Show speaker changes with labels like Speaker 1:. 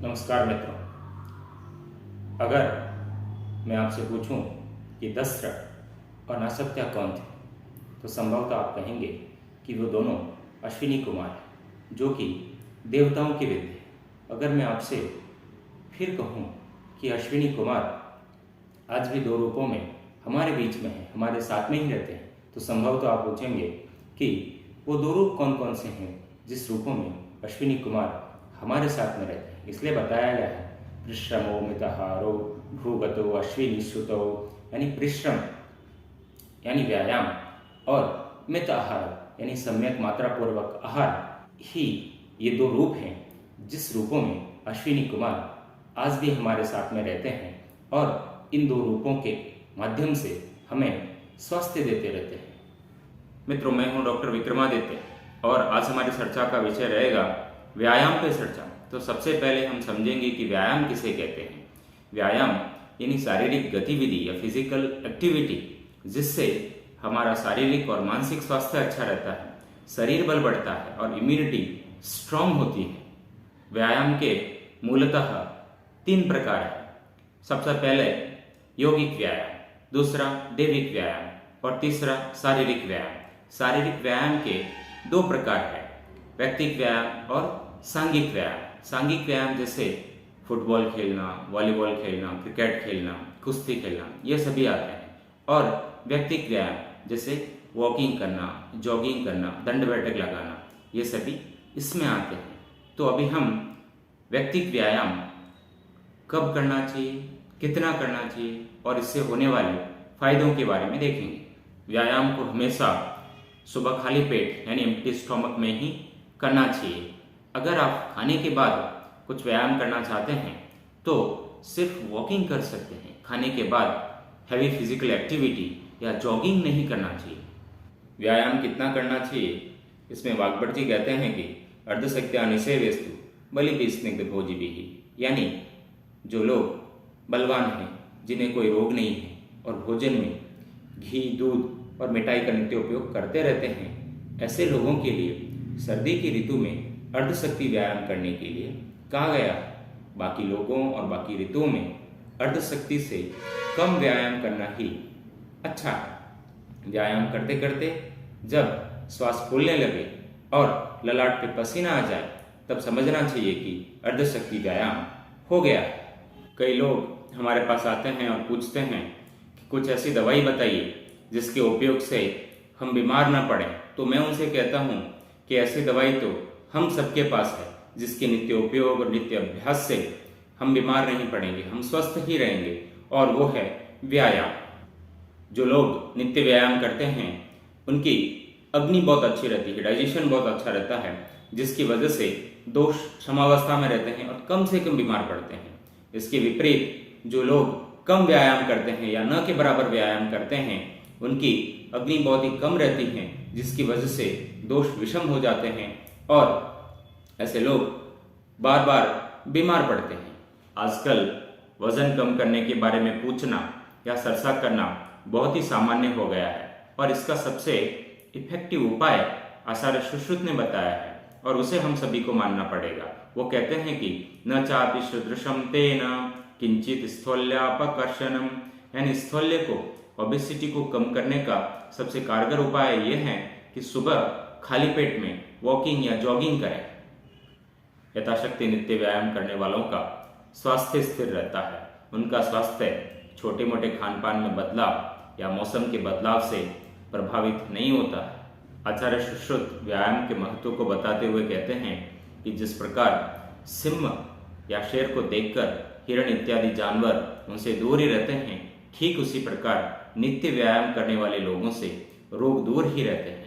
Speaker 1: नमस्कार मित्रों। अगर मैं आपसे पूछूं कि दशरथ और नरसत्या कौन थे तो संभवतः आप कहेंगे कि वो दोनों अश्विनी कुमार हैं जो कि देवताओं के विद्य हैं। अगर मैं आपसे फिर कहूं कि अश्विनी कुमार आज भी दो रूपों में हमारे बीच में हैं, हमारे साथ में ही रहते हैं, तो संभवतः आप पूछेंगे कि वो दो रूप कौन कौन से हैं जिस रूपों में अश्विनी कुमार हमारे साथ में रहते हैं। इसलिए बताया गया है परिश्रमो मिताहारो भूगतो अश्विनी श्रुतो, यानी परिश्रम यानी व्यायाम और मित आहार यानी सम्यक मात्रा पूर्वक आहार ही ये दो रूप हैं जिस रूपों में अश्विनी कुमार आज भी हमारे साथ में रहते हैं और इन दो रूपों के माध्यम से हमें स्वास्थ्य देते रहते हैं। मित्रों, मैं हूं डॉक्टर विक्रमादित्य और आज हमारी चर्चा का विषय रहेगा व्यायाम पे चर्चा। तो सबसे पहले हम समझेंगे कि व्यायाम किसे कहते हैं। व्यायाम यानी शारीरिक गतिविधि या फिजिकल एक्टिविटी जिससे हमारा शारीरिक और मानसिक स्वास्थ्य अच्छा रहता है, शरीर बल बढ़ता है और इम्यूनिटी स्ट्रांग होती है। व्यायाम के मूलतः 3 प्रकार हैं। सबसे पहले यौगिक व्यायाम, दूसरा दैविक व्यायाम और तीसरा शारीरिक व्यायाम। शारीरिक व्यायाम के 2 प्रकार हैं, व्यक्तिगत व्यायाम और सांघिक व्यायाम। सांघिक व्यायाम जैसे फुटबॉल खेलना, वॉलीबॉल खेलना, क्रिकेट खेलना, कुश्ती खेलना, ये सभी आते हैं। और व्यक्तिगत व्यायाम जैसे वॉकिंग करना, जॉगिंग करना, दंड बैठक लगाना, ये सभी इसमें आते हैं। तो अभी हम व्यक्तिगत व्यायाम कब करना चाहिए, कितना करना चाहिए और इससे होने वाले फायदों के बारे में देखेंगे। व्यायाम को हमेशा सुबह खाली पेट यानी एम्प्टी स्टोमक में ही करना चाहिए। अगर आप खाने के बाद कुछ व्यायाम करना चाहते हैं तो सिर्फ वॉकिंग कर सकते हैं। खाने के बाद हैवी फिजिकल एक्टिविटी या जॉगिंग नहीं करना चाहिए। व्यायाम कितना करना चाहिए, इसमें वाग्भट जी कहते हैं कि अर्धशक्त्या निषेवेस्तु बलिभिः स्निग्ध भोजिभिः, यानी जो लोग बलवान हैं, जिन्हें कोई रोग नहीं है और भोजन में घी, दूध और मिठाई का नित्य उपयोग करते रहते हैं, ऐसे लोगों के लिए सर्दी की ऋतु में अर्धशक्ति व्यायाम करने के लिए कहा गया। बाकी लोगों और बाकी ऋतुओं में अर्धशक्ति से कम व्यायाम करना ही अच्छा है। व्यायाम करते करते जब श्वास फूलने लगे और ललाट पे पसीना आ जाए तब समझना चाहिए कि अर्धशक्ति व्यायाम हो गया। कई लोग हमारे पास आते हैं और पूछते हैं कि कुछ ऐसी दवाई बताइए जिसके उपयोग से हम बीमार ना पड़ें। तो मैं उनसे कहता हूँ कि ऐसी दवाई तो हम सबके पास है जिसके नित्य उपयोग और नित्य अभ्यास से हम बीमार नहीं पड़ेंगे, हम स्वस्थ ही रहेंगे, और वो है व्यायाम। जो लोग नित्य व्यायाम करते हैं उनकी अग्नि बहुत अच्छी रहती है, डाइजेशन बहुत अच्छा रहता है, जिसकी वजह से दोष क्षमावस्था में रहते हैं और कम से कम बीमार पड़ते हैं। इसके विपरीत जो लोग कम व्यायाम करते हैं या न के बराबर व्यायाम करते हैं उनकी अग्नि बहुत ही कम रहती है, जिसकी वजह से दोष विषम हो जाते हैं और ऐसे लोग बार बार बीमार पड़ते हैं। आजकल वजन कम करने के बारे में पूछना या चर्चा करना बहुत ही सामान्य हो गया है और इसका सबसे इफेक्टिव उपाय आचार्य सुश्रुत ने बताया है और उसे हम सभी को मानना पड़ेगा। वो कहते हैं कि न चापि सदृशम तेन किंचित स्थौल्यापकर्षणम, यानी स्थौल्य को, ओबेसिटी को कम करने का सबसे कारगर उपाय यह है कि सुबह खाली पेट में वॉकिंग या जॉगिंग करें। यथाशक्ति नित्य व्यायाम करने वालों का स्वास्थ्य स्थिर रहता है। उनका स्वास्थ्य छोटे मोटे खान पान में बदलाव या मौसम के बदलाव से प्रभावित नहीं होता है। आचार्य सुश्रुत व्यायाम के महत्व को बताते हुए कहते हैं कि जिस प्रकार सिंह या शेर को देखकर हिरण इत्यादि जानवर उनसे दूर ही रहते हैं, ठीक उसी प्रकार नित्य व्यायाम करने वाले लोगों से रोग दूर ही रहते हैं।